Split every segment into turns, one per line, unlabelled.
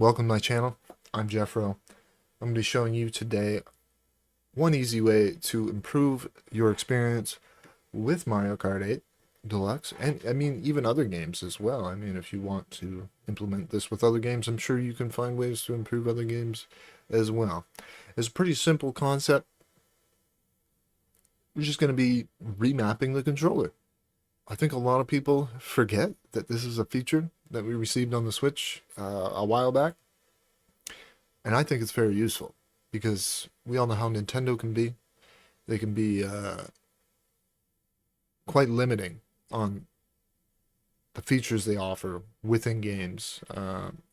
Welcome to my channel. I'm Jeffro. I'm going to be showing you today one easy way to improve your experience with Mario Kart 8 Deluxe, and I mean even other games as well. I mean, if you want to implement this with other games, I'm sure you can find ways to improve other games as well. It's a pretty simple concept. We're just going to be remapping the controller. I think a lot of people forget that this is a feature that we received on the Switch a while back. And I think it's very useful because we all know how Nintendo can be. They can be quite limiting on the features they offer within games.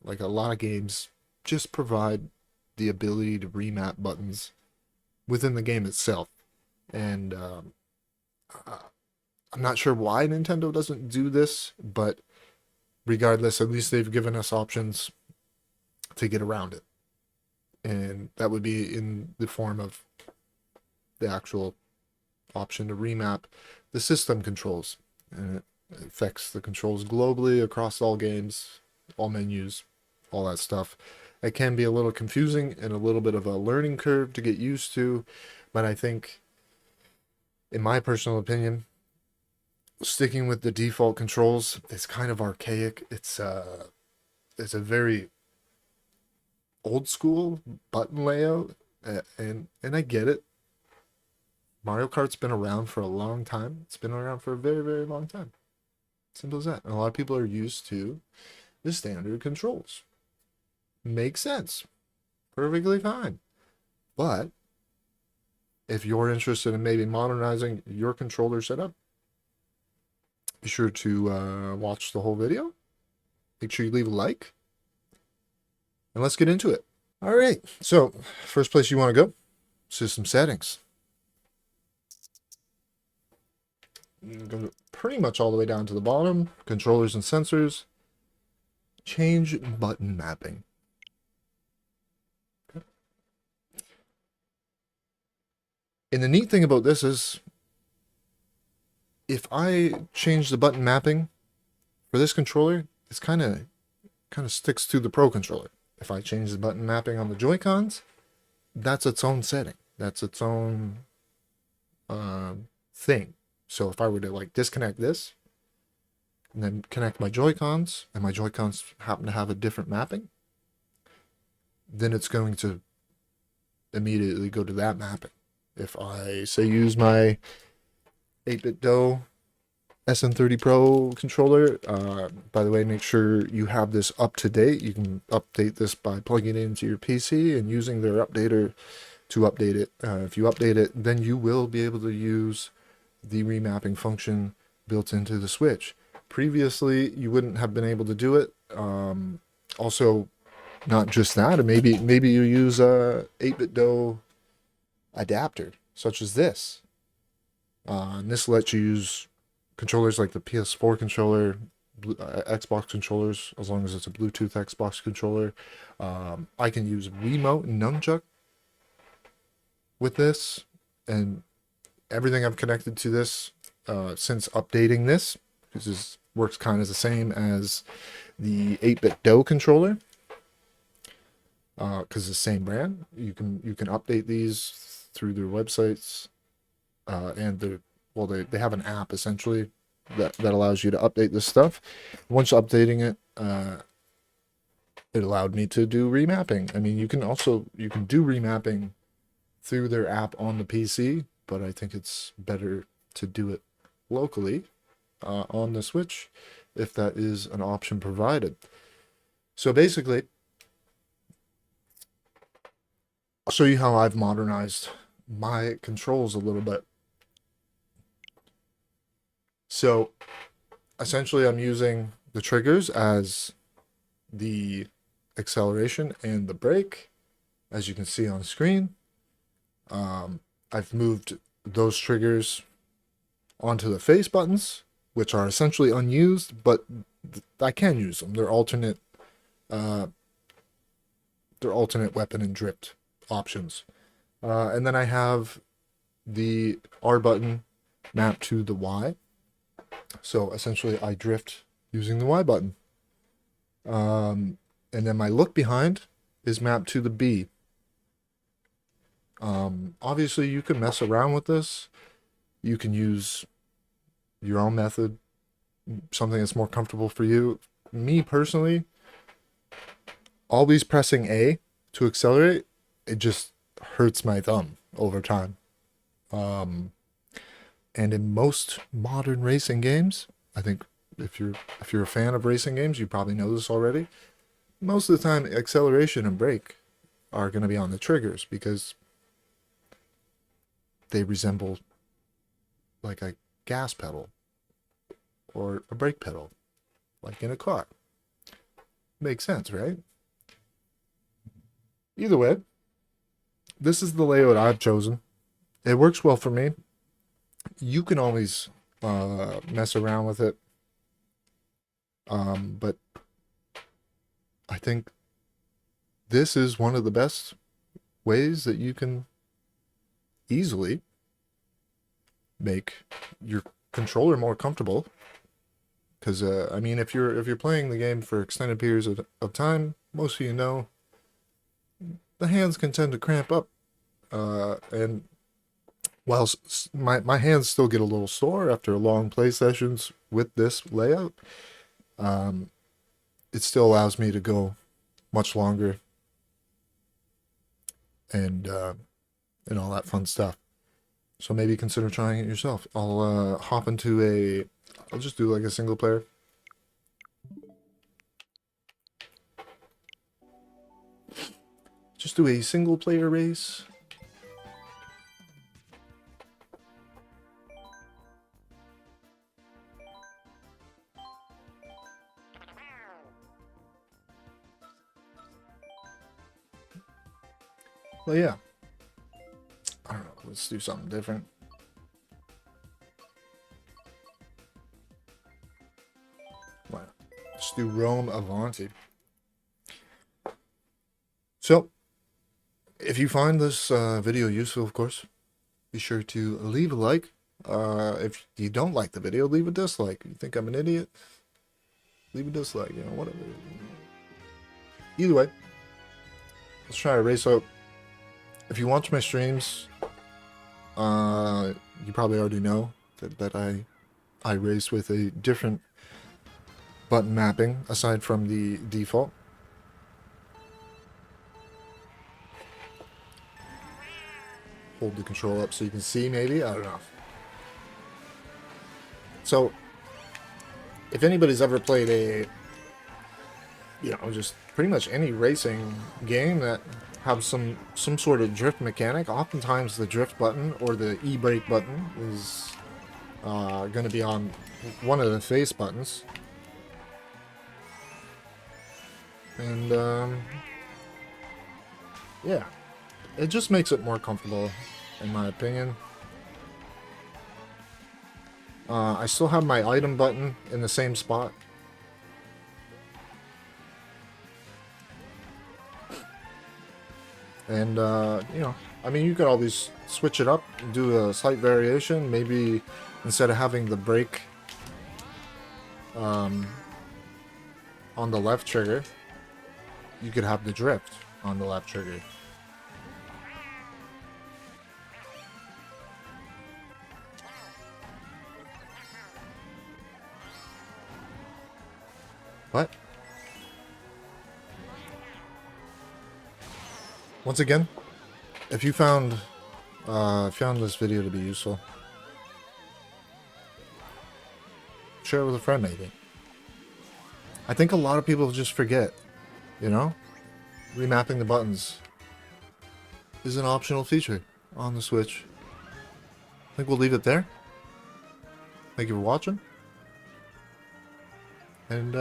Like a lot of games just provide the ability to remap buttons within the game itself. And I'm not sure why Nintendo doesn't do this, but regardless, at least they've given us options to get around it. And that would be in the form of the actual option to remap the system controls. And it affects the controls globally across all games, all menus, all that stuff. It can be a little confusing and a little bit of a learning curve to get used to, but I think, in my personal opinion, sticking with the default controls is kind of archaic. It's a very old school button layout, and I get it. Mario Kart's been around for a long time. It's been around for a very, very long time. Simple as that. And a lot of people are used to the standard controls. Makes sense. Perfectly fine. But if you're interested in maybe modernizing your controller setup, be sure to watch the whole video. Make sure you leave a like. And let's get into it. All right. So, first place you want to go, system settings. Go pretty much all the way down to the bottom. Controllers and sensors. Change button mapping. Okay. And the neat thing about this is, if I change the button mapping for this controller, it's kind of sticks to the Pro controller. If I change the button mapping on the Joy-Cons, that's its own setting. That's its own thing. So if I were to like disconnect this and then connect my Joy-Cons, and my Joy-Cons happen to have a different mapping, then it's going to immediately go to that mapping. If I say use my 8-bit Do SN30 Pro controller, by the way, make sure you have this up to date. You can update this by plugging it into your PC and using their updater to update it. If you update it, then you will be able to use the remapping function built into the Switch. Previously, you wouldn't have been able to do it. Also, not just that, maybe you use a 8-bit Do adapter, such as this. And this lets you use controllers like the PS4 controller, Xbox controllers, as long as it's a Bluetooth Xbox controller. I can use Wiimote and Nunchuck with this, and everything I've connected to this since updating this, because this works kind of the same as the 8-bit Do controller, because it's the same brand. You can update these through their websites, and they have an app essentially that allows you to update this stuff. Once updating it, it allowed me to do remapping. I mean, you can do remapping through their app on the PC, but I think it's better to do it locally on the Switch if that is an option provided. So basically, I'll show you how I've modernized my controls a little bit. So essentially, I'm using the triggers as the acceleration and the brake, as you can see on screen. I've moved those triggers onto the face buttons, which are essentially unused, but I can use them. They're alternate weapon and drift options. And then I have the R button mapped to the Y. So essentially I drift using the Y button. And then my look behind is mapped to the B. Obviously, you can mess around with this. You can use your own method, something that's more comfortable for you. Me personally, always pressing A to accelerate, it just hurts my thumb over time. And in most modern racing games, I think if you're a fan of racing games, you probably know this already. Most of the time, acceleration and brake are going to be on the triggers because they resemble like a gas pedal or a brake pedal, like in a car. Makes sense, right? Either way, this is the layout I've chosen. It works well for me. You can always mess around with it, but I think this is one of the best ways that you can easily make your controller more comfortable. Because I mean, if you're playing the game for extended periods of time, most of you know the hands can tend to cramp up, and while my hands still get a little sore after long play sessions with this layout, it still allows me to go much longer and all that fun stuff. So maybe consider trying it yourself. I'll hop into I'll just do like a single player. Just do a single player race. Well, yeah. I don't know. Let's do something different. Why not? Let's do Rome Avanti. So, if you find this video useful, of course, be sure to leave a like. If you don't like the video, leave a dislike. You think I'm an idiot? Leave a dislike, you know, whatever. Either way, let's try a race out. If you watch my streams, you probably already know that I race with a different button mapping aside from the default. Hold the control up so you can see, maybe? I don't know. So, if anybody's ever played just pretty much any racing game that have some sort of drift mechanic, oftentimes the drift button or the e-brake button is going to be on one of the face buttons. And, yeah. It just makes it more comfortable, in my opinion. I still have my item button in the same spot. And, I mean, you could always switch it up, do a slight variation. Maybe instead of having the brake on the left trigger, you could have the drift on the left trigger. What? Once again, if you found this video to be useful, share it with a friend, maybe. I think a lot of people just forget, you know? Remapping the buttons is an optional feature on the Switch. I think we'll leave it there. Thank you for watching. And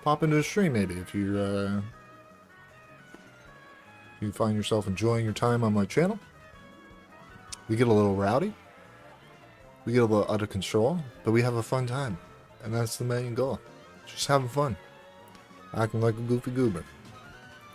pop into a stream maybe if you find yourself enjoying your time on my channel. We get a little rowdy. We get a little out of control, but we have a fun time. And that's the main goal. Just having fun. Acting like a goofy goober.